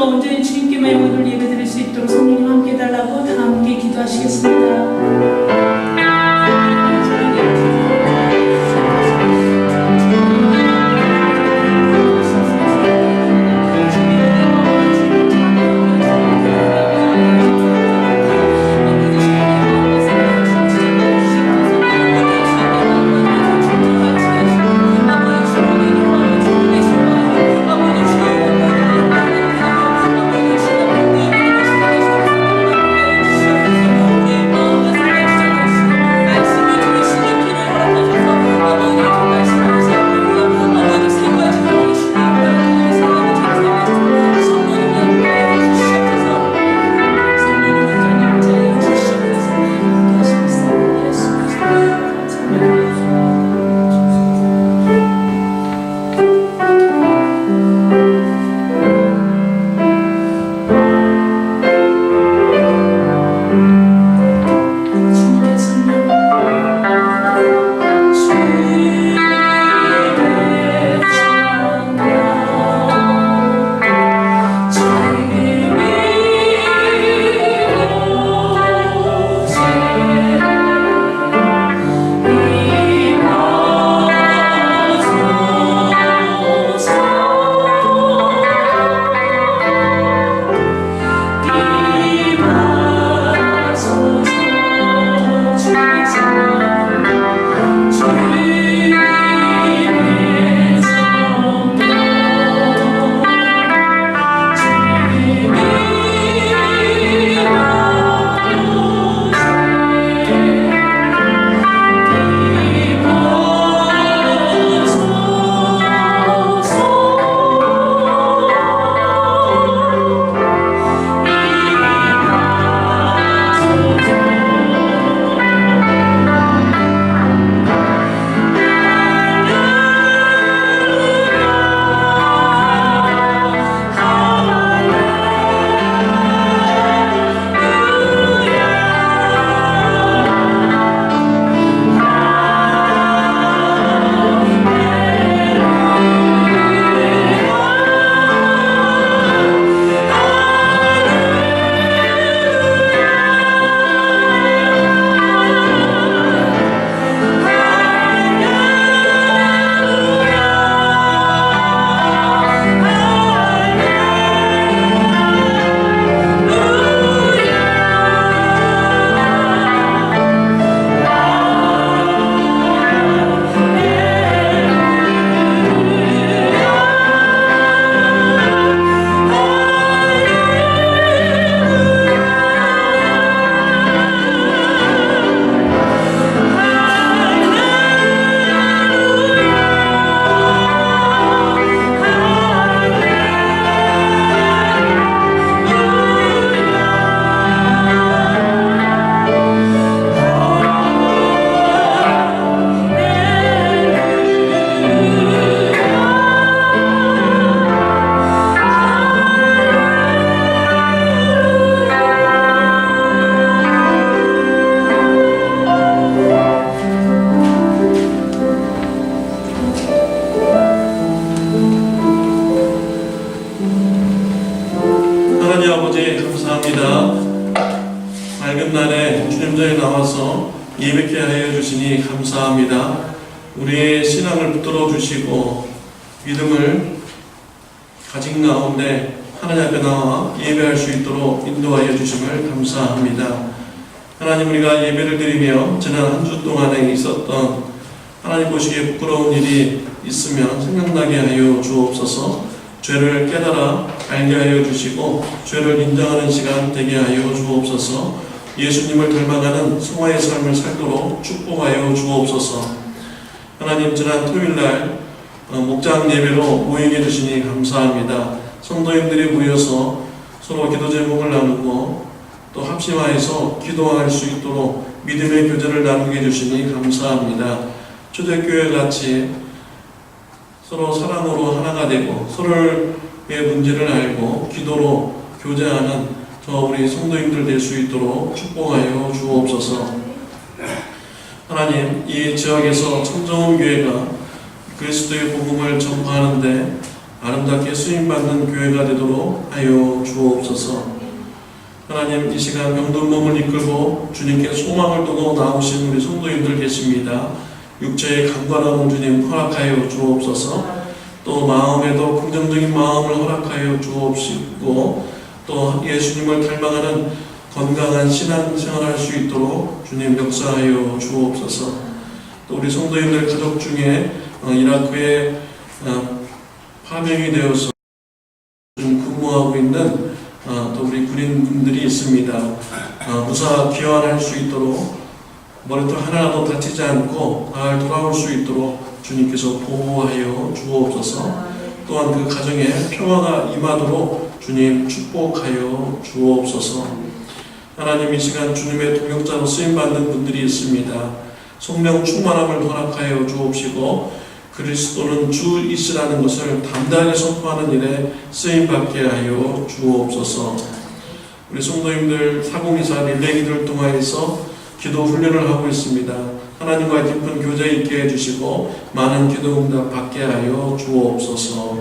온전히 주님께만 영혼을 예배드릴 수 있도록 성령님 함께 해달라고 다 함께 기도하시겠습니다. 하나님 아버지 감사합니다. 맑은 날에 주님전에 나와서 예배케 하여 주시니 감사합니다. 우리의 신앙을 붙들어 주시고 믿음을 가진 가운데 하나님 앞에 나와 예배할 수 있도록 인도하여 주심을 감사합니다. 하나님, 우리가 예배를 드리며 지난 한 주 동안에 있었던 하나님 보시기에 부끄러운 일이 있으면 생각나게 하여 주옵소서. 죄를 깨달아 알게 하여 주시고 죄를 인정하는 시간 되게 하여 주옵소서. 예수님을 닮아가는 성화의 삶을 살도록 축복하여 주옵소서. 하나님, 지난 토요일날 목장 예배로 모이게 해주시니 감사합니다. 성도님들이 모여서 서로 기도 제목을 나누고 또 합심하여서 기도할 수 있도록 믿음의 교제를 나누게 해주시니 감사합니다. 초대교회 같이 서로 사랑으로 하나가 되고 서로의 문제를 알고 기도로 교제하는 저 우리 성도님들 될 수 있도록 축복하여 주옵소서. 하나님, 이 지역에서 청정원 교회가 그리스도의 복음을 전파하는데 아름답게 쓰임받는 교회가 되도록 하여 주옵소서. 하나님, 이 시간 병든 몸을 이끌고 주님께 소망을 두고 나오신 우리 성도님들 계십니다. 육체의 강건함을 주님 허락하여 주옵소서. 또 마음에도 긍정적인 마음을 허락하여 주옵시고, 또 예수님을 닮아가는 건강한 신앙생활할 수 있도록 주님 역사하여 주옵소서. 또 우리 성도님들 가족 중에 이라크에 파병이 되어서 근무하고 있는 또 우리 군인분들이 있습니다. 무사 귀환할 수 있도록, 머리털 하나라도 다치지 않고 잘 돌아올 수 있도록 주님께서 보호하여 주옵소서. 또한 그 가정에 평화가 임하도록 주님 축복하여 주옵소서. 하나님, 이 시간 주님의 동역자로 쓰임받는 분들이 있습니다. 성령 충만함을 허락하여 주옵시고, 그리스도는 주이시라는 것을 담대하게 선포하는 일에 쓰임받게 하여 주옵소서. 우리 성도님들 4024 릴레이기도를 통하여서 기도 훈련을 하고 있습니다. 하나님과의 깊은 교제 있게 해주시고 많은 기도 응답 받게 하여 주옵소서.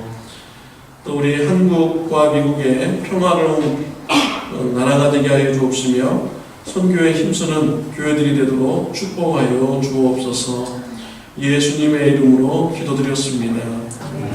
또 우리 한국과 미국의 평화로운 나라가 되게 하여 주옵시며 선교에 힘쓰는 교회들이 되도록 축복하여 주옵소서. 예수님의 이름으로 기도드렸습니다. 아멘.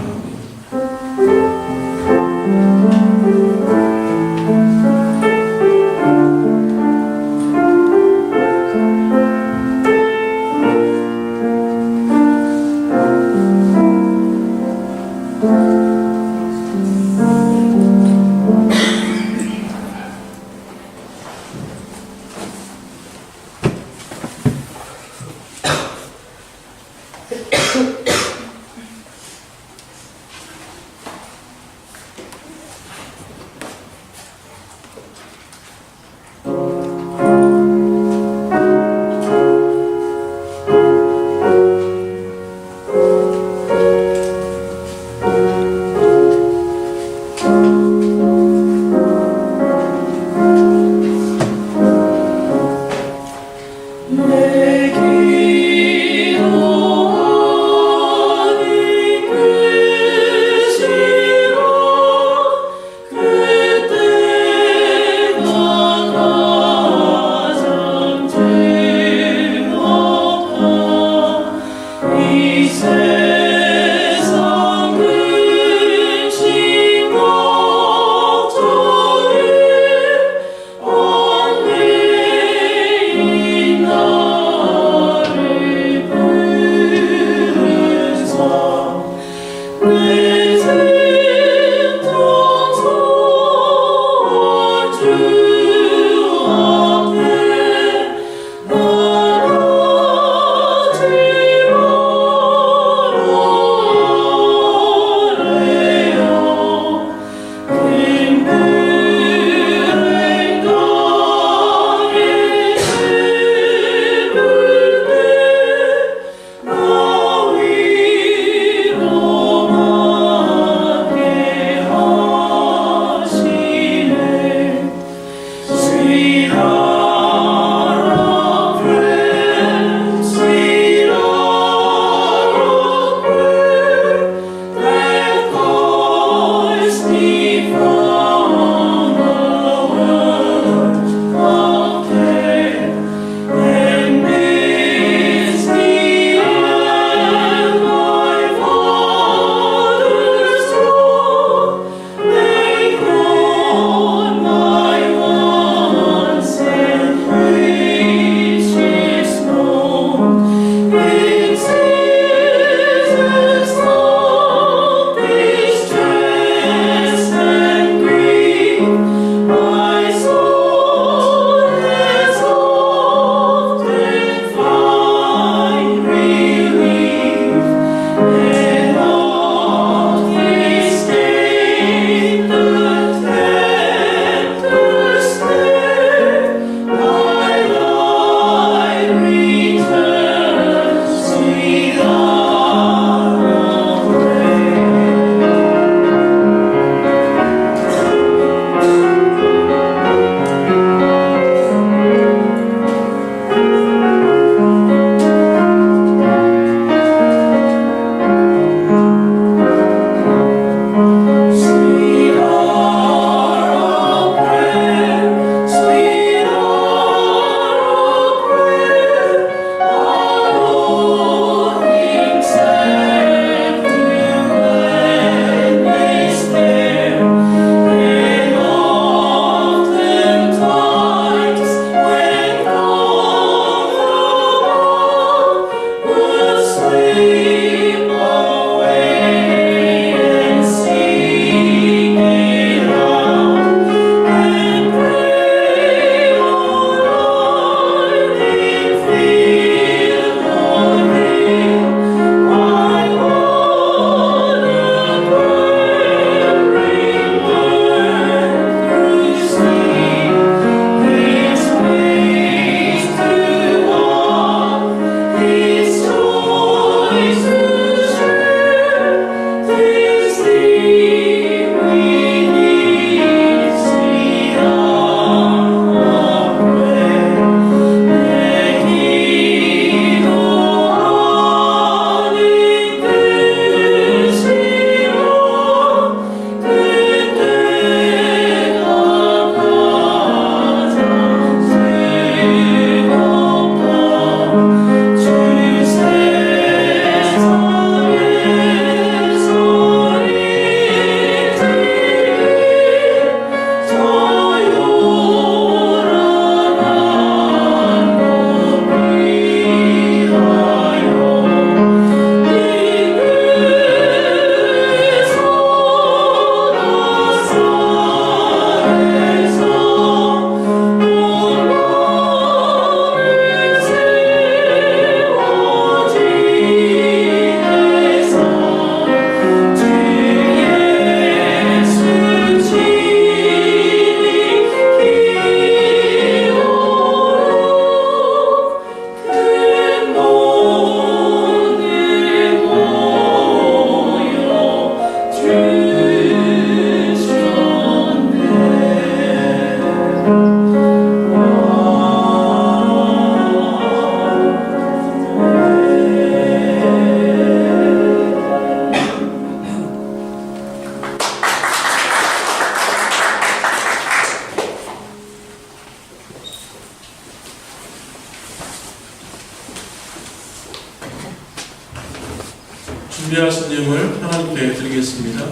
준비하신 예물 하나님께 드리겠습니다.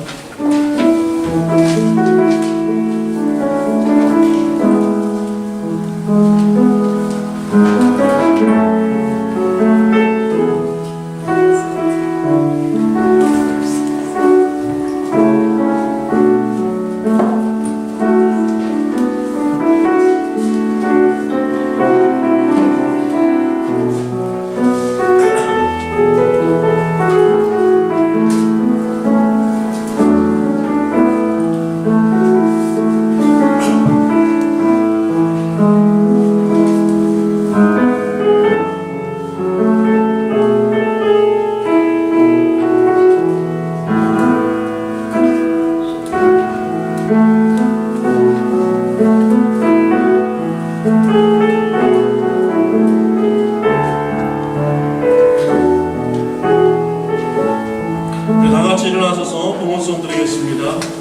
다 같이 일어나셔서 봉헌송 드리겠습니다.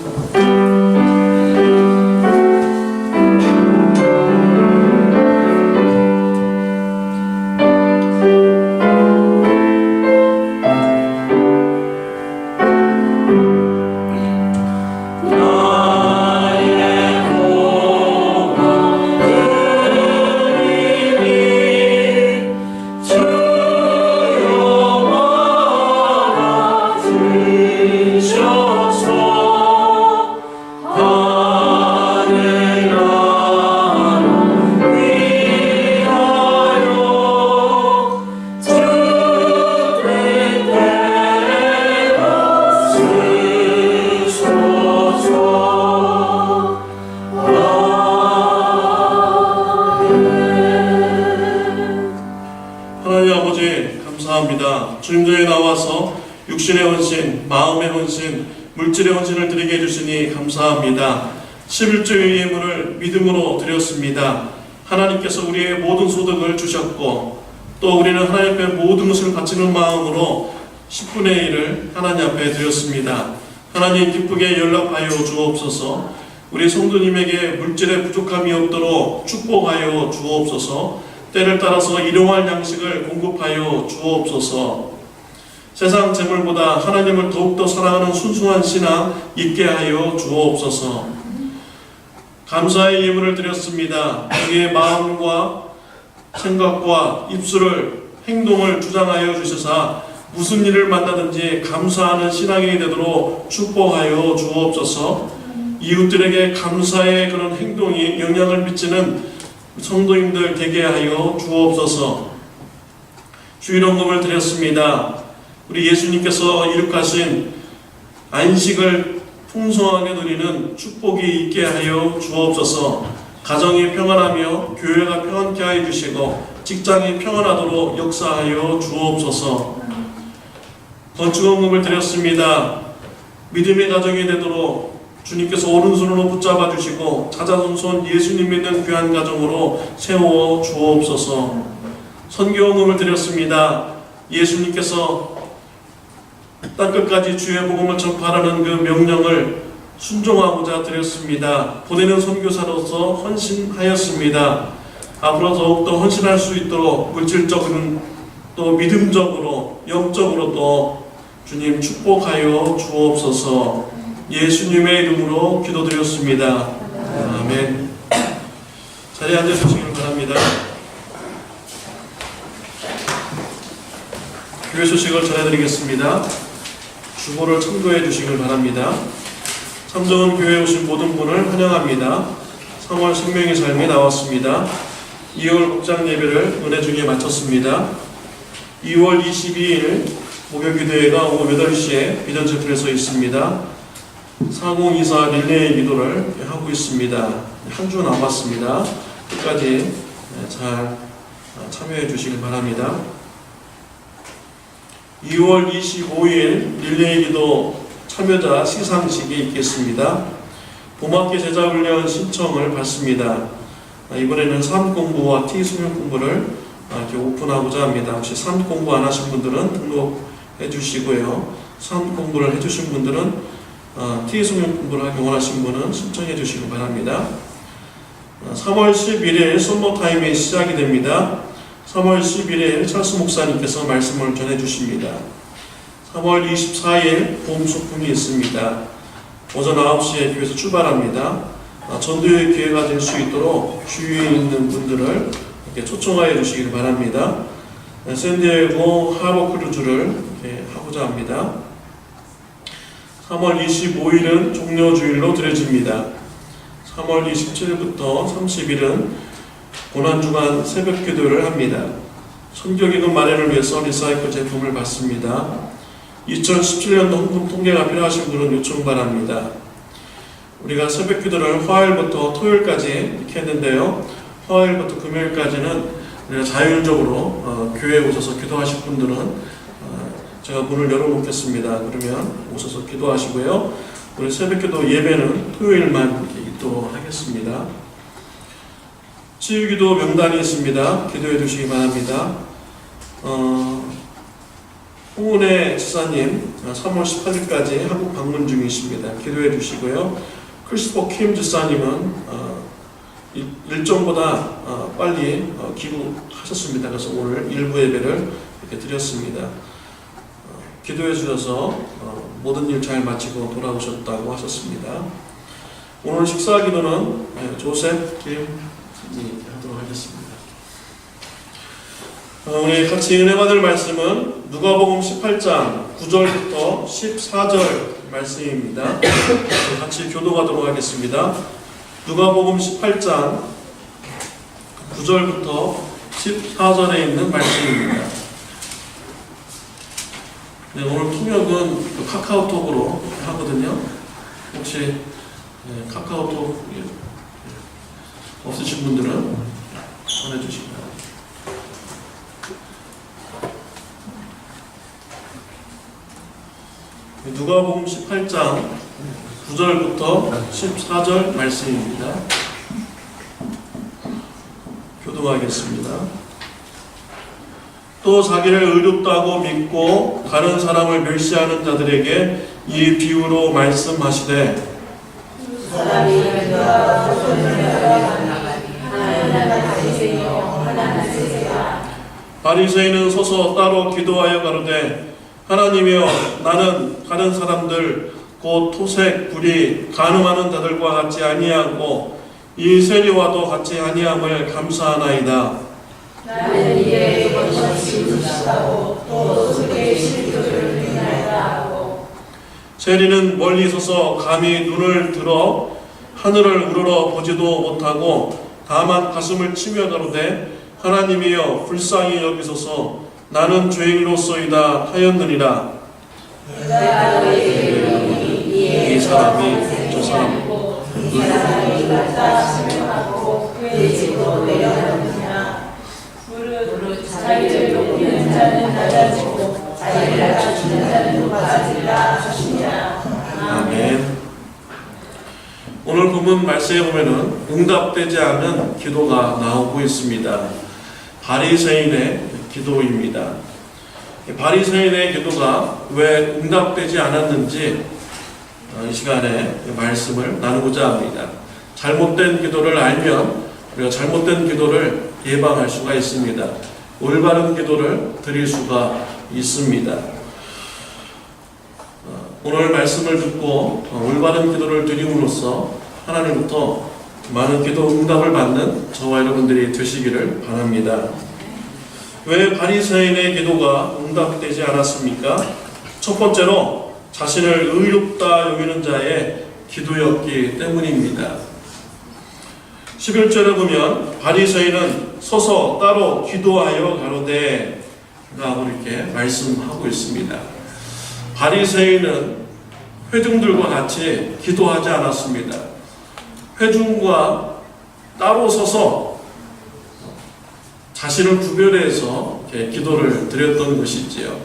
하나님 아버지 감사합니다. 주님들에 나와서 육신의 헌신, 마음의 헌신, 물질의 헌신을 드리게 해주시니 감사합니다. 11조의 예물을 믿음으로 드렸습니다. 하나님께서 우리의 모든 소득을 주셨고 또 우리는 하나님 앞에 모든 것을 바치는 마음으로 10분의 1을 하나님 앞에 드렸습니다. 하나님 기쁘게 연락하여 주옵소서. 우리 성도님에게 물질의 부족함이 없도록 축복하여 주옵소서. 때를 따라서 일용할 양식을 공급하여 주옵소서. 세상 재물보다 하나님을 더욱더 사랑하는 순수한 신앙 있게 하여 주옵소서. 감사의 예물을 드렸습니다. 우리의 마음과 생각과 입술을 행동을 주장하여 주셔서 무슨 일을 만나든지 감사하는 신앙이 되도록 축복하여 주옵소서. 이웃들에게 감사의 그런 행동이 영향을 미치는 성도님들 되게 하여 주옵소서. 주일헌금을 드렸습니다. 우리 예수님께서 이룩하신 안식을 풍성하게 누리는 축복이 있게 하여 주옵소서. 가정이 평안하며 교회가 평안케 하여 주시고 직장이 평안하도록 역사하여 주옵소서. 건축헌금을 드렸습니다. 믿음의 가정이 되도록 주님께서 오른손으로 붙잡아 주시고 자자손손 예수님 믿는 귀한 가정으로 세워 주옵소서. 선교헌금을 드렸습니다. 예수님께서 땅끝까지 주의 복음을 전파하라는 그 명령을 순종하고자 드렸습니다. 보내는 선교사로서 헌신하였습니다. 앞으로 더욱더 헌신할 수 있도록 물질적으로는 또 믿음적으로 영적으로도 주님 축복하여 주옵소서. 예수님의 이름으로 기도드렸습니다. 아멘. 자리에 앉아주시길 바랍니다. 교회 소식을 전해드리겠습니다. 주보를 참고해 주시길 바랍니다. 참좋은 교회에 오신 모든 분을 환영합니다. 3월 생명의 삶에 나왔습니다. 2월 복장 예배를 은혜 중에 마쳤습니다. 2월 22일 목요기도회가 오후 8시에 비전체플에서 있습니다. 4024 릴레이 기도를 하고 있습니다. 한 주 남았습니다. 끝까지 잘 참여해 주시길 바랍니다. 2월 25일 릴레이 기도 참여자 시상식이 있겠습니다. 봄학기 제자훈련 신청을 받습니다. 이번에는 삶공부와 T수능 공부를 이렇게 오픈하고자 합니다. 혹시 삶공부 안 하신 분들은 등록해 주시고요. 삶공부를 해주신 분들은 T수능 공부를 하기 원하신 분은 신청해 주시기 바랍니다. 3월 11일 썸머타임이 시작이 됩니다. 3월 11일 찰스 목사님께서 말씀을 전해 주십니다. 3월 24일 봄 소풍이 있습니다. 오전 9시에 교회에서 출발합니다. 전도의 기회가 될 수 있도록 주위에 있는 분들을 이렇게 초청하여 주시길 바랍니다. 샌디에고 하버 크루즈를 이렇게 하고자 합니다. 3월 25일은 종려주일로 드려집니다. 3월 27일부터 30일은 고난주간 새벽 기도를 합니다. 선교기금 마련을 위해서 리사이클 제품을 받습니다. 2017년도 헌금 통계가 필요하신 분은 요청 바랍니다. 우리가 새벽 기도를 화요일부터 토요일까지 이렇게 했는데요. 화요일부터 금요일까지는 우리가 자율적으로 교회에 오셔서 기도하실 분들은 제가 문을 열어놓겠습니다. 그러면 오셔서 기도하시고요. 우리 새벽 기도 예배는 토요일만 있도록 하겠습니다. 치유기도 명단이 있습니다. 기도해 주시기 바랍니다. 홍은혜 지사님 3월 18일까지 한국 방문 중이십니다. 기도해 주시고요. 크리스토퍼 킴 지사님은 일정보다 빨리 귀국하셨습니다. 그래서 오늘 일부 예배를 이렇게 드렸습니다. 기도해 주셔서 모든 일 잘 마치고 돌아오셨다고 하셨습니다. 오늘 식사 기도는 조셉 김이 하도록 하겠습니다. 우리 같이 은혜 받을 말씀은 누가복음 18장 9절부터 14절 말씀입니다. 같이 교도하도록 하겠습니다. 누가복음 18장 9절부터 14절에 있는 말씀입니다. 네, 오늘 통역은 카카오톡으로 하거든요. 혹시 카카오톡 없으신 분들은 보내주시기 바랍니다. 누가복음 18장 9절부터 14절 말씀입니다. 교독하겠습니다. 또 자기를 의롭다고 믿고 다른 사람을 멸시하는 자들에게 이 비유로 말씀하시되 바리새인은 서서 따로 기도하여 가로되 하나님이여 나는 다른 사람들 곧 토색, 불의, 간음하는 자들과 같이 아니하고 이 세리와도 같이 아니함을 감사하나이다. 나는 이에 것이 부족하고 또 속에 실교를 행하였다 하고 세리는 멀리 서서 감히 눈을 들어 하늘을 우러러 보지도 못하고 다만 가슴을 치며 가로되 하나님이여 불쌍히 여기소서 나는 죄인으로소이다 하였느니라. 내가 너희에게 이르노니 이 사람이 저 사람이고 이 사람이 갖다 실명하고 그의 집으로 내려가느냐. 무릇 자기를 높이는 자는 낮아지고 자기를 낮추는 자는 높아지리라 하시니라. 아멘. 오늘 본문 말씀에 보면은 응답되지 않은 기도가 나오고 있습니다. 바리새인의 기도입니다. 바리새인의 기도가 왜 응답되지 않았는지 이 시간에 말씀을 나누고자 합니다. 잘못된 기도를 알면 우리가 잘못된 기도를 예방할 수가 있습니다. 올바른 기도를 드릴 수가 있습니다. 오늘 말씀을 듣고 올바른 기도를 드림으로써 하나님부터 많은 기도 응답을 받는 저와 여러분들이 되시기를 바랍니다. 왜 바리새인의 기도가 응답되지 않았습니까? 첫 번째로 자신을 의롭다 여기는 자의 기도였기 때문입니다. 11절에 보면 바리새인은 서서 따로 기도하여 가로되 라고 이렇게 말씀하고 있습니다. 바리새인은 회중들과 같이 기도하지 않았습니다. 회중과 따로 서서 자신을 구별해서 기도를 드렸던 것이지요.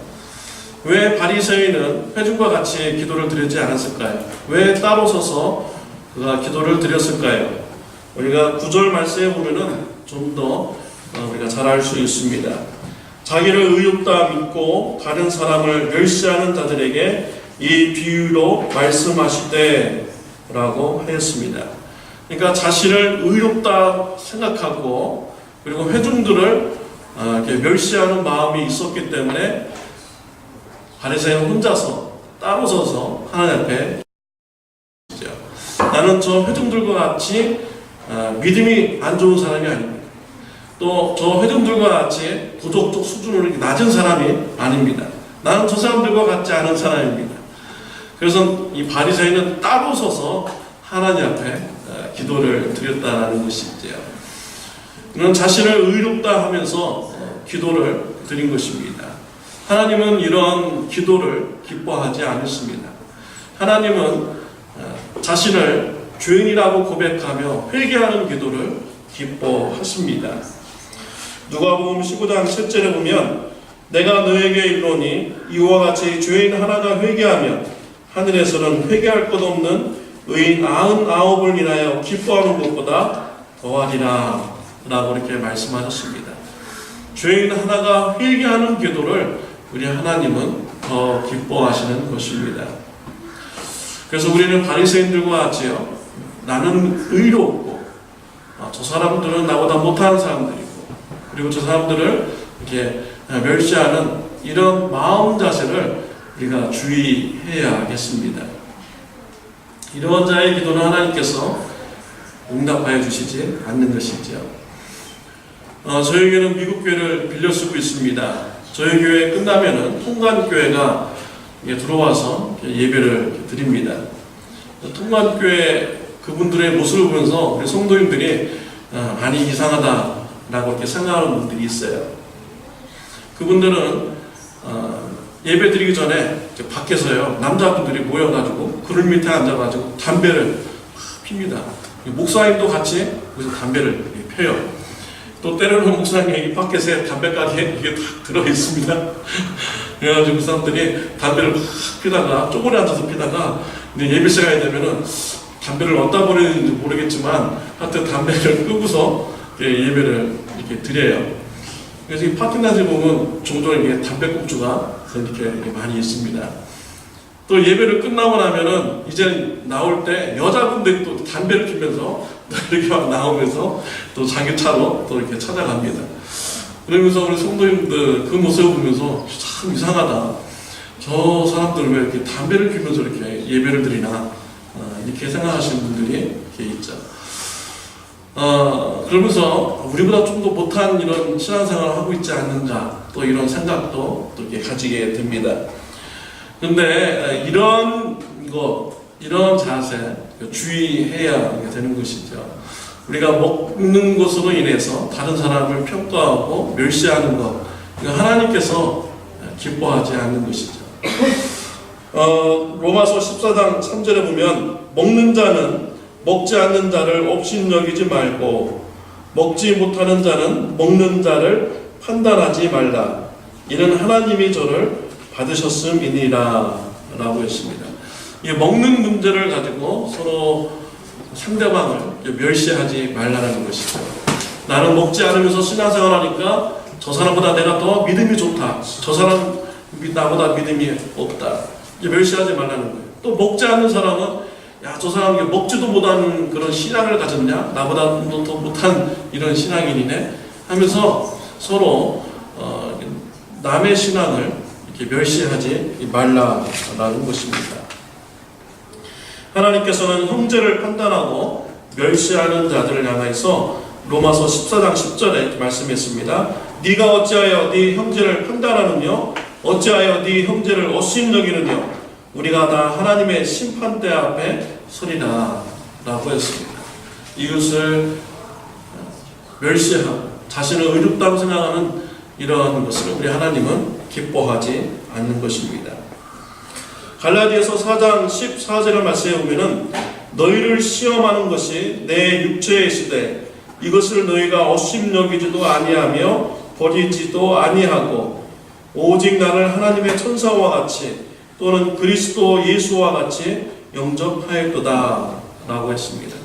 왜 바리새인은 회중과 같이 기도를 드리지 않았을까요? 왜 따로 서서 그가 기도를 드렸을까요? 우리가 9절 말씀에 보면은 좀 더 우리가 잘 알 수 있습니다. 자기를 의롭다 믿고 다른 사람을 멸시하는 자들에게 이 비유로 말씀하시되 라고 하였습니다. 그러니까 자신을 의롭다 생각하고 그리고 회중들을 멸시하는 마음이 있었기 때문에 바리새인은 혼자서 따로 서서 하나님 앞에 기도하죠. 나는 저 회중들과 같이 믿음이 안 좋은 사람이 아닙니다. 또 저 회중들과 같이 도덕적 수준으로 낮은 사람이 아닙니다. 나는 저 사람들과 같지 않은 사람입니다. 그래서 이 바리새인은 따로 서서 하나님 앞에 기도를 드렸다는 것이지요. 그는 자신을 의롭다 하면서 기도를 드린 것입니다. 하나님은 이런 기도를 기뻐하지 않으십니다. 하나님은 자신을 죄인이라고 고백하며 회개하는 기도를 기뻐하십니다. 누가복음 19장 7절에 보면 내가 너에게 이르노니 이와 같이 죄인 하나가 회개하면 하늘에서는 회개할 것 없는 의인 99을 인하여 기뻐하는 것보다 더하리라 라고 이렇게 말씀하셨습니다. 죄인 하나가 회개하는 기도를 우리 하나님은 더 기뻐하시는 것입니다. 그래서 우리는 바리새인들과 같이요, 나는 의롭고 저 사람들은 나보다 못하는 사람들이고, 그리고 저 사람들을 이렇게 멸시하는 이런 마음 자세를 우리가 주의해야겠습니다. 이런 자의 기도는 하나님께서 응답하여 주시지 않는 것이죠. 저에게는 미국 교회를 빌려 쓰고 있습니다. 저희 교회 끝나면은 통관교회가 들어와서 예배를 드립니다. 통관교회 그분들의 모습을 보면서 우리 성도님들이 많이 이상하다라고 이렇게 생각하는 분들이 있어요. 그분들은 예배 드리기 전에 밖에서요, 남자분들이 모여가지고 그늘 밑에 앉아가지고 담배를 핍니다. 목사님도 같이 거기서 담배를 펴요. 또 때로는 목사님이 밖에서 담배가게에 이게 딱 들어있습니다. 그래가지고 그 사람들이 담배를 막 피다가, 쪼그려 앉아서 피다가, 근데 예배 시간이 되면은 담배를 어디다 버리는지 모르겠지만, 하여튼 담배를 끄고서 예배를 이렇게 드려요. 그래서 이 파킹란에 보면 종종 이게 담배꽁초가 이렇게 많이 있습니다. 또 예배를 끝나고 나면은 이제 나올 때 여자분들이 또 담배를 피면서 이렇게 막 나오면서 또 자기 차로 또 이렇게 찾아갑니다. 그러면서 우리 성도님들 그 모습을 보면서 참 이상하다. 저 사람들 왜 이렇게 담배를 피면서 이렇게 예배를 드리나 이렇게 생각하시는 분들이 이렇게 있죠. 그러면서 우리보다 좀 더 못한 이런 신앙생활을 하고 있지 않는가, 또 이런 생각도 또 이렇게 가지게 됩니다. 그런데 이런 자세 주의해야 되는 것이죠. 우리가 먹는 것으로 인해서 다른 사람을 평가하고 멸시하는 것, 하나님께서 기뻐하지 않는 것이죠. 로마서 14장 3절에 보면 먹는 자는 먹지 않는 자를 업신여기지 말고 먹지 못하는 자는 먹는 자를 판단하지 말라. 이는 하나님이 저를 받으셨음이니라 라고 했습니다. 이 먹는 문제를 가지고 서로 상대방을 멸시하지 말라는 것이죠. 나는 먹지 않으면서 신앙생활하니까 저 사람보다 내가 더 믿음이 좋다, 저 사람 나보다 믿음이 없다, 멸시하지 말라는 거예요. 또 먹지 않는 사람은 야, 저 사람 먹지도 못하는 그런 신앙을 가졌냐? 나보다 더 못한 이런 신앙인이네? 하면서 서로 남의 신앙을 이렇게 멸시하지 말라라는 것입니다. 하나님께서는 형제를 판단하고 멸시하는 자들을 향해서 로마서 14장 10절에 말씀했습니다. 네가 어찌하여 네 형제를 판단하느냐? 어찌하여 네 형제를 업신여기느냐? 우리가 다 하나님의 심판대 앞에 서리라 라고 했습니다. 이것을 멸시하고 자신을 의롭다고 생각하는 이러한 것을 우리 하나님은 기뻐하지 않는 것입니다. 갈라디아서 4장 14절의 말씀에 보면은 너희를 시험하는 것이 내 육체에 있으되 이것을 너희가 업신여기지도 아니하며 버리지도 아니하고 오직 나를 하나님의 천사와 같이 또는 그리스도 예수와 같이 영접하였도다 라고 했습니다.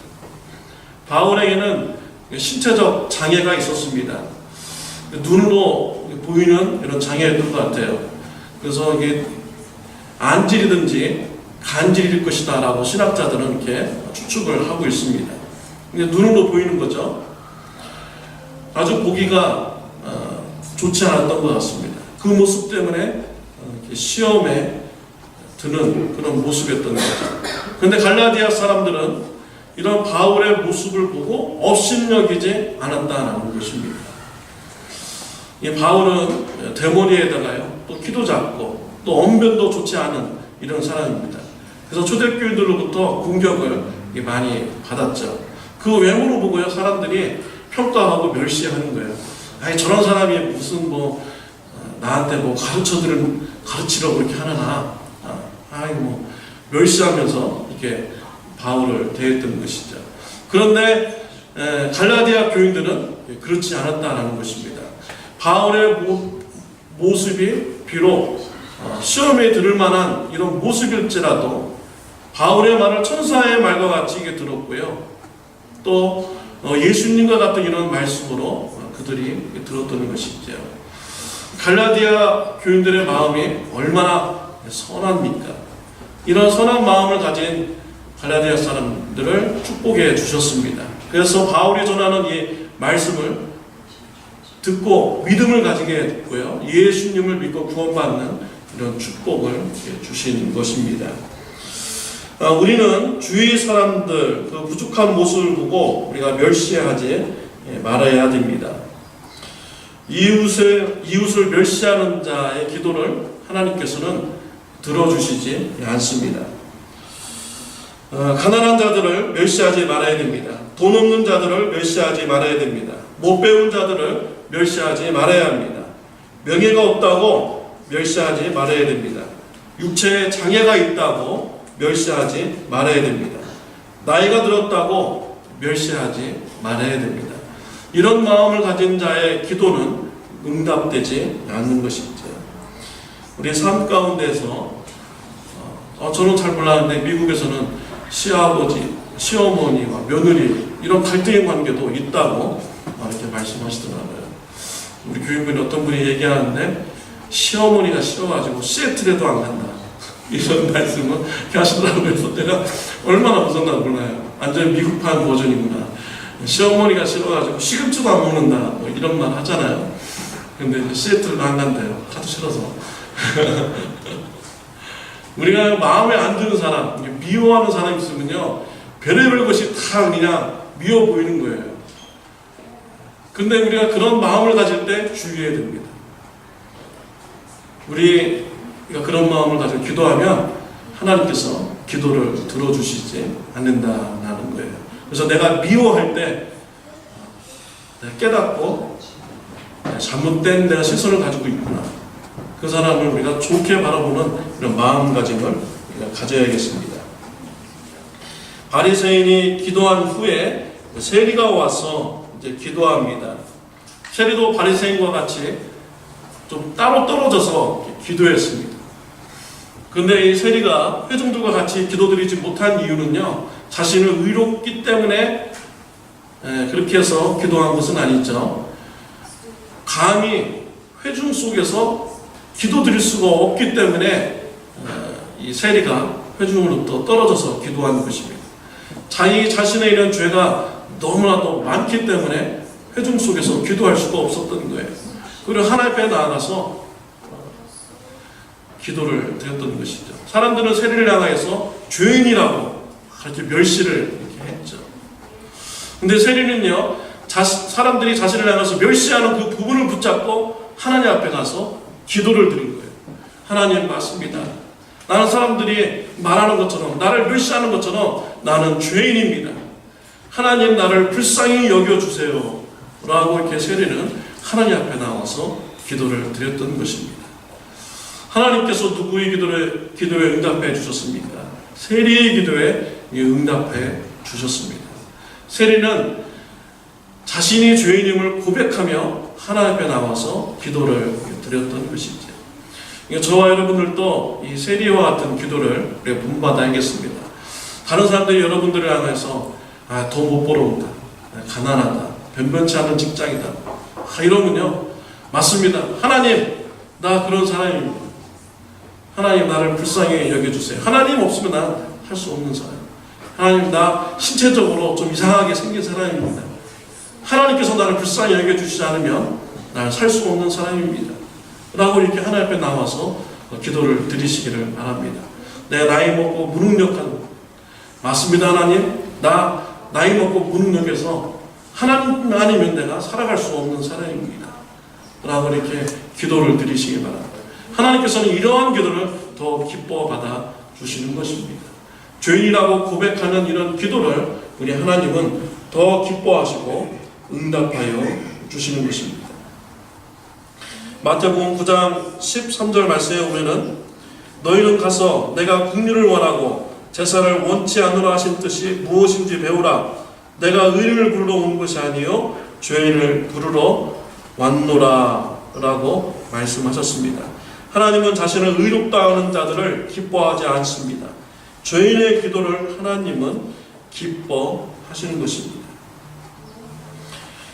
바울에게는 신체적 장애가 있었습니다. 눈으로 보이는 이런 장애였던 것 같아요. 그래서 이게 안질이든지 간질일 것이다 라고 신학자들은 이렇게 추측을 하고 있습니다. 눈으로 보이는 거죠. 아주 보기가 좋지 않았던 것 같습니다. 그 모습 때문에 시험에 드는 그런 모습이었던 거죠. 그런데 갈라디아 사람들은 이런 바울의 모습을 보고 업신여기지 않았다는 것입니다. 이 바울은 대머리에다가요, 또 키도 작고 또 언변도 좋지 않은 이런 사람입니다. 그래서 초대교인들로부터 공격을 많이 받았죠. 그 외모로 보고요, 사람들이 평가하고 멸시하는 거예요. 아니, 저런 사람이 무슨 나한테 가르치려고 그렇게 하나. 멸시하면서 이렇게 바울을 대했던 것이죠. 그런데 갈라디아 교인들은 그렇지 않았다는 것입니다. 바울의 모습이 비록 시험에 들을 만한 이런 모습일지라도 바울의 말을 천사의 말과 같이 이게 들었고요. 또 예수님과 같은 이런 말씀으로 그들이 들었던 것이죠. 갈라디아 교인들의 마음이 얼마나 선합니까? 이런 선한 마음을 가진 갈라디아 사람들을 축복해 주셨습니다. 그래서 바울이 전하는 이 말씀을 듣고 믿음을 가지게 했고요, 예수님을 믿고 구원받는 이런 축복을 주신 것입니다. 우리는 주위 사람들 그 부족한 모습을 보고 우리가 멸시하지 말아야 됩니다. 이웃을 멸시하는 자의 기도를 하나님께서는 들어주시지 않습니다. 가난한 자들을 멸시하지 말아야 됩니다. 돈 없는 자들을 멸시하지 말아야 됩니다. 못 배운 자들을 멸시하지 말아야 합니다. 명예가 없다고 멸시하지 말아야 됩니다. 육체에 장애가 있다고 멸시하지 말아야 됩니다. 나이가 들었다고 멸시하지 말아야 됩니다. 이런 마음을 가진 자의 기도는 응답되지 않는 것이죠. 우리 삶 가운데서 저는 잘 몰랐는데 미국에서는 시아버지, 시어머니와 며느리 이런 갈등의 관계도 있다고 이렇게 말씀하시더라고요. 우리 교인분이 어떤 분이 얘기하는데 시어머니가 싫어가지고 시애틀에도 안 간다 이런 말씀을 하시더라고요. 그래서 내가 얼마나 무섭나 몰라요. 완전 미국판 버전이구나. 시어머니가 싫어가지고 시금치도 안 먹는다 이런 말 하잖아요. 근데 시애틀도 안 간대요. 하도 싫어서. 우리가 마음에 안 드는 사람, 미워하는 사람이 있으면요, 별의별 것이 다 그냥 미워 보이는 거예요. 근데 우리가 그런 마음을 가질 때 주의해야 됩니다. 우리가 그런 마음을 가지고 기도하면 하나님께서 기도를 들어주시지 않는다는 거예요. 그래서 내가 미워할 때 내가 깨닫고 잘못된 내가 시선을 가지고 있구나. 그 사람을 우리가 좋게 바라보는 이런 마음가짐을 우리가 가져야겠습니다. 바리새인이 기도한 후에 세리가 와서 이제 기도합니다. 세리도 바리새인과 같이 좀 따로 떨어져서 기도했습니다. 그런데 이 세리가 회중들과 같이 기도드리지 못한 이유는요, 자신을 의롭기 때문에 그렇게 해서 기도한 것은 아니죠. 감히 회중 속에서 기도드릴 수가 없기 때문에 이 세리가 회중으로부터 떨어져서 기도하는 것입니다. 자기 자신의 이런 죄가 너무나도 많기 때문에 회중 속에서 기도할 수가 없었던 거예요. 그리고 하나님 앞에 나아가서 기도를 드렸던 것이죠. 사람들은 세리를 향해서 죄인이라고 그렇게 멸시를 이렇게 했죠. 근데 세리는요, 사람들이 자신을 향해서 멸시하는 그 부분을 붙잡고 하나님 앞에 가서 기도를 드린 거예요. 하나님, 맞습니다. 나는 사람들이 말하는 것처럼, 나를 멸시하는 것처럼 나는 죄인입니다. 하나님, 나를 불쌍히 여겨주세요. 라고 이렇게 세리는 하나님 앞에 나와서 기도를 드렸던 것입니다. 하나님께서 누구의 기도에 응답해 주셨습니까? 세리의 기도에 응답해 주셨습니다. 세리는 자신이 죄인임을 고백하며 하나님 앞에 나와서 기도를 드렸던 것이죠. 저와 여러분들도 이 세리와 같은 기도를 본받아야겠습니다. 다른 사람들이 여러분들을 향해서 더 못 벌어온다, 가난하다, 변변치 않은 직장이다 이러면요, 맞습니다. 하나님, 나 그런 사람입니다. 하나님, 나를 불쌍히 여겨주세요. 하나님 없으면 난 할 수 없는 사람. 하나님, 나 신체적으로 좀 이상하게 생긴 사람입니다. 하나님께서 나를 불쌍히 여겨주시지 않으면 나는 살 수 없는 사람입니다. 라고 이렇게 하나님 앞에 나와서 기도를 드리시기를 바랍니다. 내 나이 먹고 무능력한, 맞습니다 하나님, 나이 먹고 무능력해서 하나님 아니면 내가 살아갈 수 없는 사람입니다 라고 이렇게 기도를 드리시기 바랍니다. 하나님께서는 이러한 기도를 더 기뻐 받아 주시는 것입니다. 죄인이라고 고백하는 이런 기도를 우리 하나님은 더 기뻐하시고 응답하여 주시는 것입니다. 마태복음 9장 13절 말씀에 보면은 너희는 가서 내가 긍휼을 원하고 제사를 원치 않으라 하신 뜻이 무엇인지 배우라. 내가 의인을 부르러 온 것이 아니요 죄인을 부르러 왔노라 라고 말씀하셨습니다. 하나님은 자신을 의롭다 하는 자들을 기뻐하지 않습니다. 죄인의 기도를 하나님은 기뻐하시는 것입니다.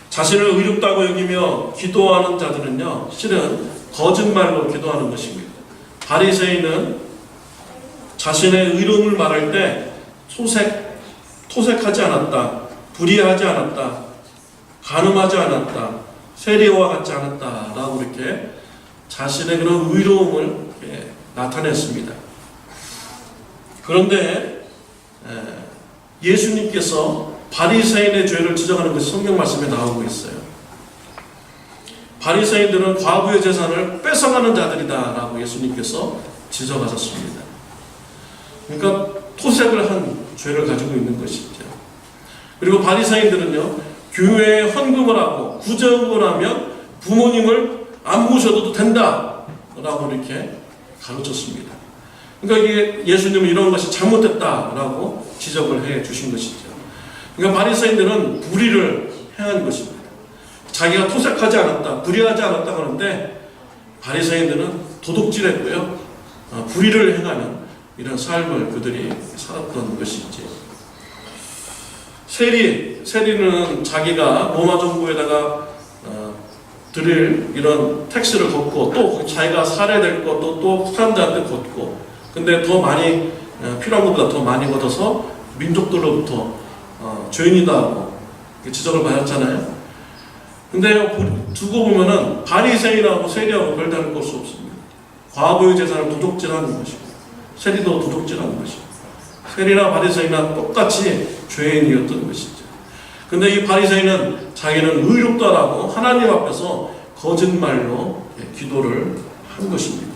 자신을 의롭다고 여기며 기도하는 자들은요, 실은 거짓말로 기도하는 것입니다. 바리새인은 자신의 의로움을 말할 때 토색하지 않았다, 불의하지 않았다, 간음하지 않았다, 세리와 같지 않았다 라고 이렇게 자신의 그런 의로움을 나타냈습니다. 그런데 예수님께서 바리새인의 죄를 지적하는 것이 성경 말씀에 나오고 있어요. 바리새인들은 과부의 재산을 뺏어가는 자들이다 라고 예수님께서 지적하셨습니다. 그러니까 토색을 한 죄를 가지고 있는 것이죠. 그리고 바리새인들은요, 교회에 헌금을 하고 구제헌금을 하면 부모님을 안 모셔도 된다 라고 이렇게 가르쳤습니다. 그러니까 이게 예수님은 이런 것이 잘못됐다라고 지적을 해 주신 것이죠. 그러니까 바리새인들은 불의를 행한 것입니다. 자기가 토색하지 않았다, 불의하지 않았다 하는데 바리새인들은 도둑질했고요, 불의를 행하는 이런 삶을 그들이 살았던 것이지. 세리는 자기가 로마 정부에다가 드릴 이런 택시를 걷고 또 자기가 살해될 것도 또 사람들한테 걷고, 근데 더 많이 필요한 것보다 더 많이 걷어서 민족들로부터 죄인이다 하고 지적을 받았잖아요. 근데 두고 보면은 바리새인하고 세리하고 별다를 것이 없습니다. 과부의 재산을 도둑질하는 것이고 세리도 도둑질하는 것이고 세리나 바리새인이나 똑같이 죄인이었던 것이죠. 근데 이 바리새인은 자기는 의롭다라고 하나님 앞에서 거짓말로 기도를 한 것입니다.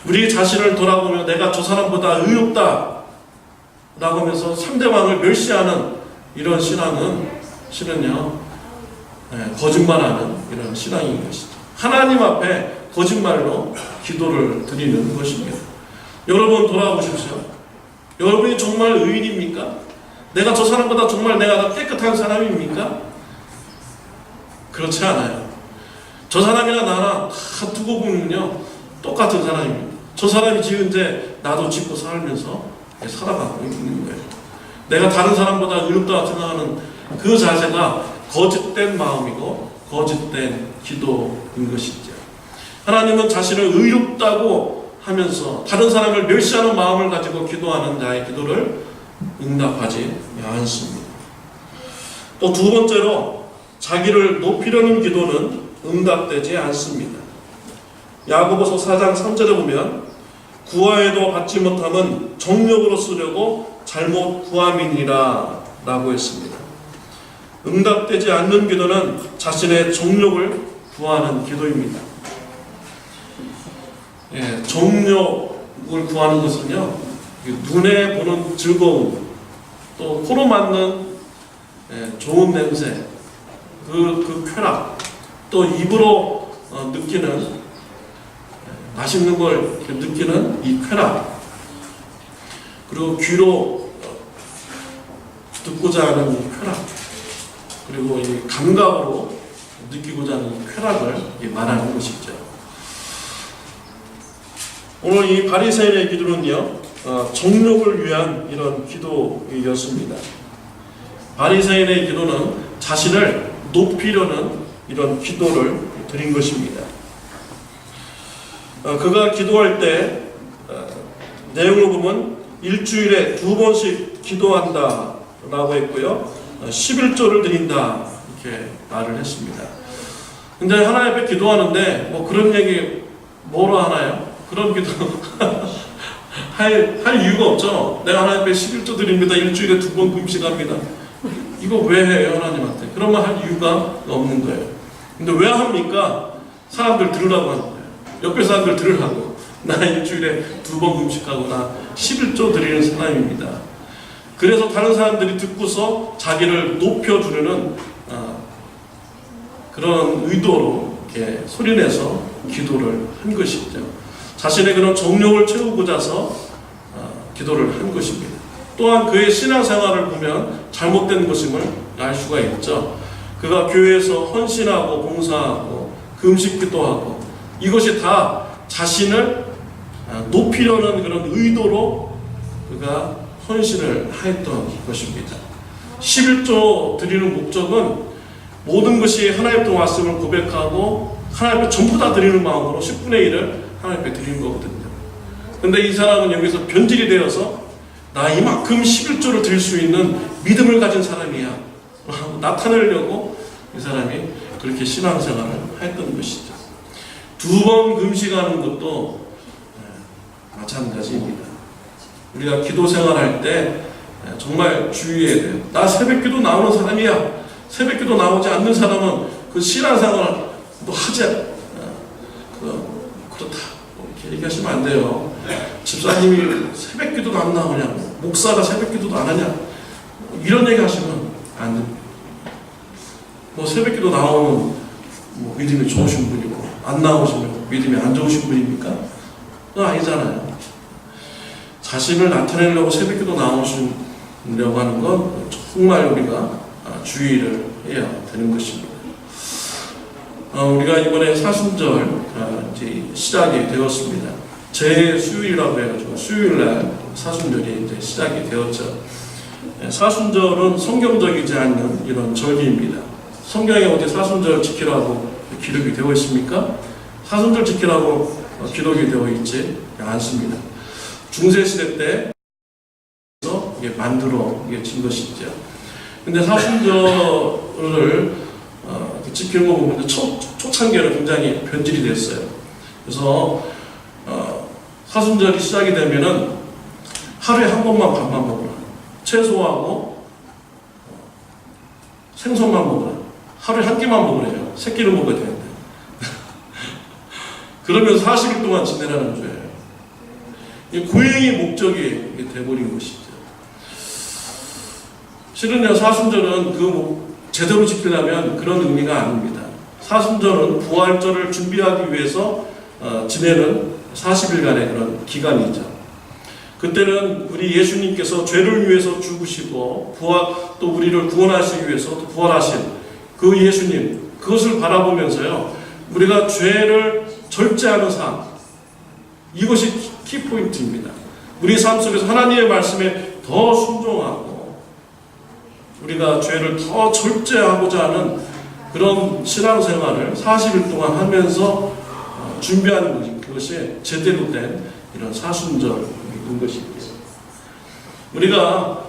우리 자신을 돌아보며 내가 저 사람보다 의롭다 라고 하면서 상대방을 멸시하는 이런 신앙은 실은요, 거짓말하는 이런 신앙인 것이죠. 하나님 앞에 거짓말로 기도를 드리는 것입니다. 여러분 돌아보십시오. 여러분이 정말 의인입니까? 내가 저 사람보다 정말 내가 깨끗한 사람입니까? 그렇지 않아요. 저 사람이나 나나 다 두고 보면요, 똑같은 사람입니다. 저 사람이 지은 죄 나도 짓고 살면서 살아가고 있는 거예요. 내가 다른 사람보다 의롭다 생각하는 그 자세가 거짓된 마음이고 거짓된 기도인 것이죠. 하나님은 자신을 의롭다고 하면서 다른 사람을 멸시하는 마음을 가지고 기도하는 자의 기도를 응답하지 않습니다. 또 두 번째로 자기를 높이려는 기도는 응답되지 않습니다. 야고보서 4장 3절에 보면 구하여도 받지 못함은 정욕으로 쓰려고 잘못 구함이니라 라고 했습니다. 응답되지 않는 기도는 자신의 정욕을 구하는 기도입니다. 정욕을 구하는 것은요, 눈에 보는 즐거움, 또 코로 맡는 좋은 냄새, 그 쾌락, 또 입으로 느끼는 맛있는 걸 느끼는 이 쾌락, 그리고 귀로 듣고자 하는 이 쾌락, 그리고 이 감각으로 느끼고자 하는 이 쾌락을 말하는 것이죠. 오늘 이 바리새인의 기도는요, 정욕을 위한 이런 기도였습니다. 바리새인의 기도는 자신을 높이려는 이런 기도를 드린 것입니다. 그가 기도할 때 내용을 보면 일주일에 2번씩 기도한다 라고 했고요, 11조를 드린다 이렇게 말을 했습니다. 근데 하나님 앞에 기도하는데 뭐 그런 얘기 뭐로 하나요? 그런 기도 할 이유가 없죠. 내가 하나님 앞에 11조 드립니다. 일주일에 2번 금식합니다. 이거 왜 해요, 하나님한테? 그런 말 할 이유가 없는 거예요. 근데 왜 합니까? 사람들 들으라고 하는 거예요. 옆에 사람들 들으라고. 나 일주일에 2번 금식하고 나 11조 드리는 사람입니다. 그래서 다른 사람들이 듣고서 자기를 높여주려는 그런 의도로 이렇게 소리내서 기도를 한 것이죠. 자신의 그런 정욕을 채우고자서 기도를 한 것입니다. 또한 그의 신앙생활을 보면 잘못된 것임을 알 수가 있죠. 그가 교회에서 헌신하고 봉사하고 금식기도하고 이것이 다 자신을 높이려는 그런 의도로 그가 헌신을 하였던 것입니다. 11조 드리는 목적은 모든 것이 하나님 앞에 왔음을 고백하고 하나님 앞에 전부 다 드리는 마음으로 10분의 1을 하나님 앞에 드리는 거거든요. 근데 이 사람은 여기서 변질이 되어서 나 이만큼 11조를 드릴 수 있는 믿음을 가진 사람이야 나타내려고 이 사람이 그렇게 신앙생활을 했던 것이죠. 2번 금식하는 것도 마찬가지입니다. 우리가 기도 생활할 때 정말 주의해야 돼요. 나 새벽기도 나오는 사람이야. 새벽기도 나오지 않는 사람은 그 신앙생활 뭐 하지 그렇다 이렇게 얘기하시면 안 돼요. 집사님이 새벽기도도 안 나오냐, 목사가 새벽기도도 안 하냐, 이런 얘기 하시면 안 됩니다. 뭐 새벽기도 나오면 뭐 믿음이 좋으신 분이고 안 나오시면 믿음이 안 좋으신 분입니까? 그건 아니잖아요. 자신을 나타내려고 새벽기도 나오시려고 하는 건 정말 우리가 주의를 해야 되는 것입니다. 우리가 이번에 사순절 이제 시작이 되었습니다. 제 수요일이라고 해가지고 수요일날 사순절이 이제 시작이 되었죠. 사순절은 성경적이지 않는 이런 절기입니다. 성경에 어디 사순절 지키라고 기록이 되어 있습니까? 사순절 지키라고 기록이 되어 있지 않습니다. 중세시대 때 이게 만들어진 것이죠. 근데 사순절을 지키는 거 보면 초창기에는 굉장히 변질이 됐어요. 그래서 사순절이 시작이 되면은 하루에 한 번만 밥만 먹으라. 채소하고 생선만 먹으라. 하루에 한 끼만 먹으래요. 세 끼를 먹어야 되는데. 그러면서 40일 동안 지내라는 죄예요. 이 고행의 목적이 돼버린 것이죠. 실은요, 사순절은 제대로 지키려면 그런 의미가 아닙니다. 사순절은 부활절을 준비하기 위해서 지내는 40일간의 그런 기간이죠. 그때는 우리 예수님께서 죄를 위해서 죽으시고 또 우리를 구원하시기 위해서 또 부활하신 그 예수님, 그것을 바라보면서요, 우리가 죄를 절제하는 삶, 이것이 키포인트입니다. 우리 삶 속에서 하나님의 말씀에 더 순종하고 우리가 죄를 더 절제하고자 하는 그런 신앙생활을 40일 동안 하면서 준비하는 그것이 제대로 된 이런 사순절인 것입니다. 우리가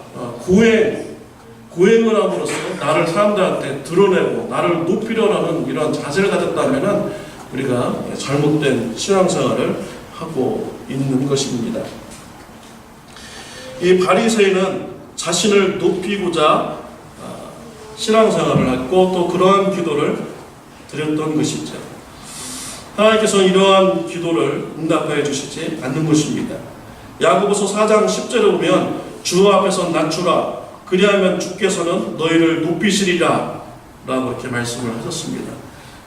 고행을 함으로써 나를 사람들한테 드러내고 나를 높이려는 이런 자세를 가졌다면 우리가 잘못된 신앙생활을 하고 있는 것입니다. 이 바리새인은 자신을 높이고자 신앙생활을 했고 또 그러한 기도를 드렸던 것이죠. 하나님께서 이러한 기도를 응답하여 주시지 않는 것입니다. 야고보서 4장 10절에 보면 주 앞에서 낮추라 그리하면 주께서는 너희를 높이시리라 라고 이렇게 말씀을 하셨습니다.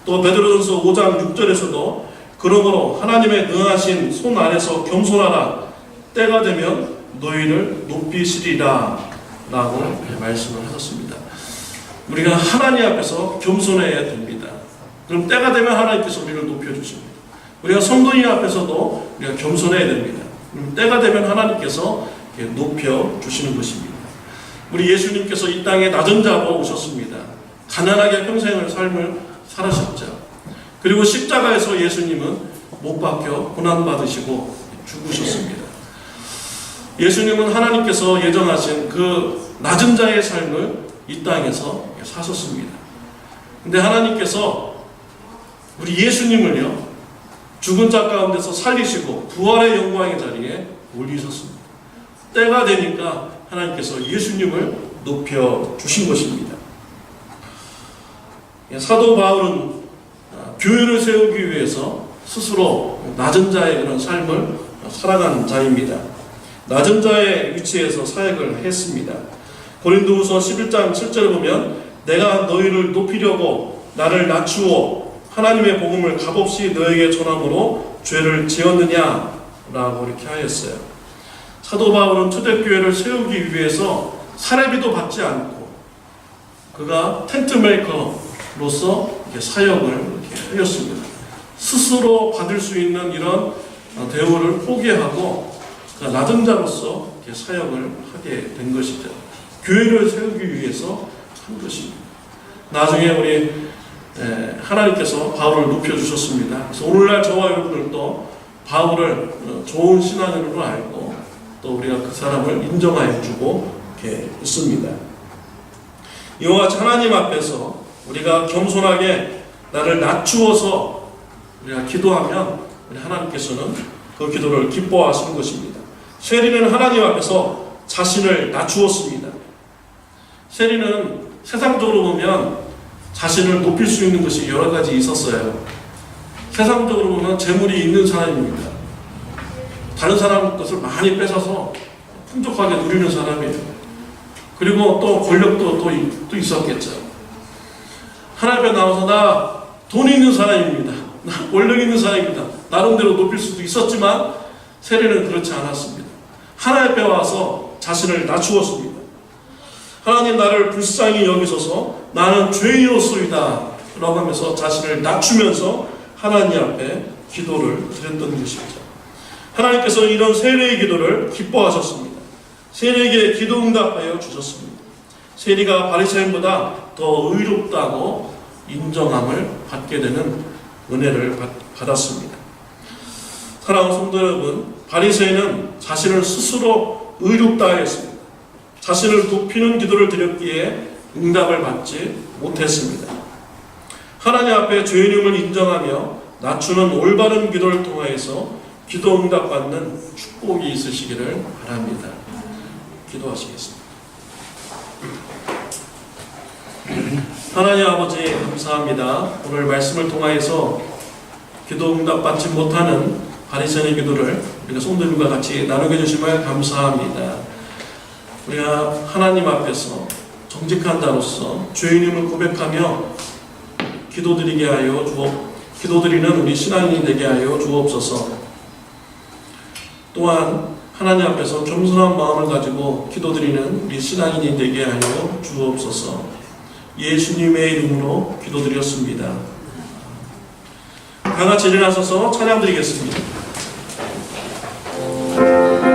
또 베드로전서 5장 6절에서도 그러므로 하나님의 능하신 손 안에서 겸손하라 때가 되면 너희를 높이시리라 라고 이렇게 말씀을 하셨습니다. 우리가 하나님 앞에서 겸손해야 됩니다. 그럼 때가 되면 하나님께서 우리를 높여주십니다. 우리가 성도님 앞에서도 우리가 겸손해야 됩니다. 그럼 때가 되면 하나님께서 높여주시는 것입니다. 우리 예수님께서 이 땅에 낮은 자로 오셨습니다. 가난하게 평생을 삶을 살으셨죠. 그리고 십자가에서 예수님은 못 박혀 고난받으시고 죽으셨습니다. 예수님은 하나님께서 예정하신 그 낮은 자의 삶을 이 땅에서 사셨습니다. 근데 하나님께서 우리 예수님을요, 죽은 자 가운데서 살리시고 부활의 영광의 자리에 올리셨습니다. 때가 되니까 하나님께서 예수님을 높여주신 것입니다. 사도 바울은 교회를 세우기 위해서 스스로 낮은 자의 그런 삶을 살아가는 자입니다. 낮은 자의 위치에서 사역을 했습니다. 고린도후서 11장 7절을 보면 내가 너희를 높이려고 나를 낮추어 하나님의 복음을 값없이 너에게 전함으로 죄를 지었느냐 라고 이렇게 하였어요. 사도 바울은 초대교회를 세우기 위해서 사례비도 받지 않고 그가 텐트 메이커로서 이렇게 사역을 이렇게 하였습니다. 스스로 받을 수 있는 이런 대우를 포기하고 낮은 자로서 이렇게 사역을 하게 된 것이죠. 교회를 세우기 위해서 한 것입니다. 나중에 우리 하나님께서 바울을 높여주셨습니다. 그래서 오늘날 저와 여러분들도 바울을 좋은 신앙인으로 알고 또 우리가 그 사람을 인정하여 주고 이렇게 있습니다. 이와 같이 하나님 앞에서 우리가 겸손하게 나를 낮추어서 우리가 기도하면 우리 하나님께서는 그 기도를 기뻐하시는 것입니다. 세리는 하나님 앞에서 자신을 낮추었습니다. 세리는 세상적으로 보면 자신을 높일 수 있는 것이 여러 가지 있었어요. 세상적으로 보면 재물이 있는 사람입니다. 다른 사람 것을 많이 뺏어서 풍족하게 누리는 사람이에요. 그리고 또 권력도 또 있었겠죠. 하나님 앞에 나와서 나 돈 있는 사람입니다. 나 권력 있는 사람입니다. 나름대로 높일 수도 있었지만 세리는 그렇지 않았습니다. 하나님 앞에 와서 자신을 낮추었습니다. 하나님 나를 불쌍히 여기소서 나는 죄인이었소이다 라고 하면서 자신을 낮추면서 하나님 앞에 기도를 드렸던 것입니다. 하나님께서 이런 세리의 기도를 기뻐하셨습니다. 세리에게 기도 응답하여 주셨습니다. 세리가 바리새인보다 더 의롭다고 인정함을 받게 되는 은혜를 받았습니다. 사랑하는 성도 여러분, 바리새인은 자신을 스스로 의롭다 하였습니다. 자신을 높이는 기도를 드렸기에 응답을 받지 못했습니다. 하나님 앞에 죄인임을 인정하며 낮추는 올바른 기도를 통하여서 기도 응답받는 축복이 있으시기를 바랍니다. 기도하시겠습니다. 하나님 아버지 감사합니다. 오늘 말씀을 통하여서 기도 응답받지 못하는 바리새인의 기도를 우리가 성도님과 같이 나누게 해주심을 감사합니다. 우리가 하나님 앞에서 정직한 자로서 죄인임을 고백하며 기도드리게 하여 기도드리는 우리 신앙인이 되게 하여 주옵소서. 또한 하나님 앞에서 겸손한 마음을 가지고 기도드리는 우리 신앙인이 되게 하여 주옵소서. 예수님의 이름으로 기도드렸습니다. 다 같이 일어나셔서 찬양드리겠습니다. 할렐루야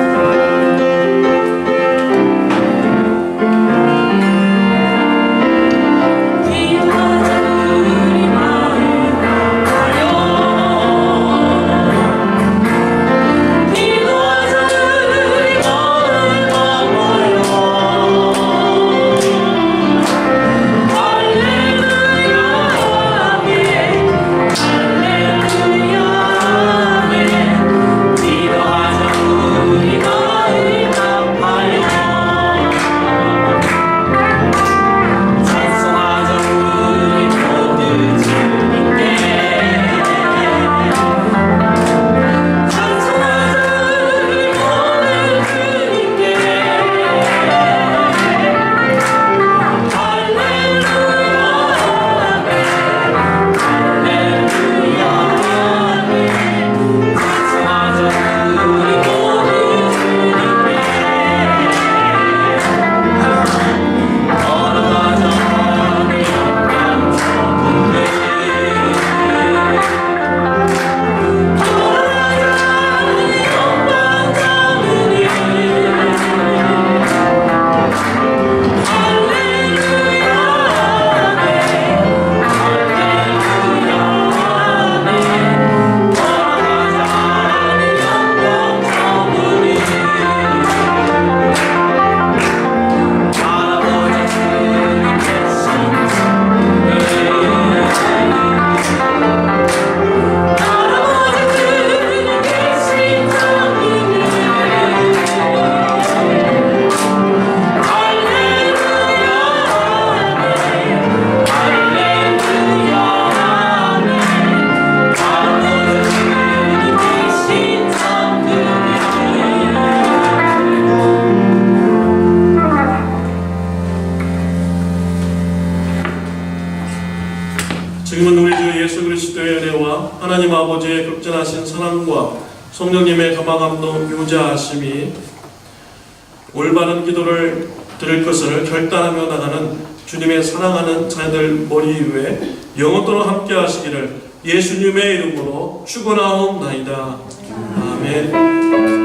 지금은 우리 주 예수 그리스도의 은혜와 하나님 아버지의 극진하신 사랑과 성령님의 감화감동 교제하심이 올바른 기도를 드릴 것을 결단하며 나가는 주님의 사랑하는 자녀들 머리 위에 영원토록 함께 하시기를 예수님의 이름으로 축원하옵나이다. 아멘.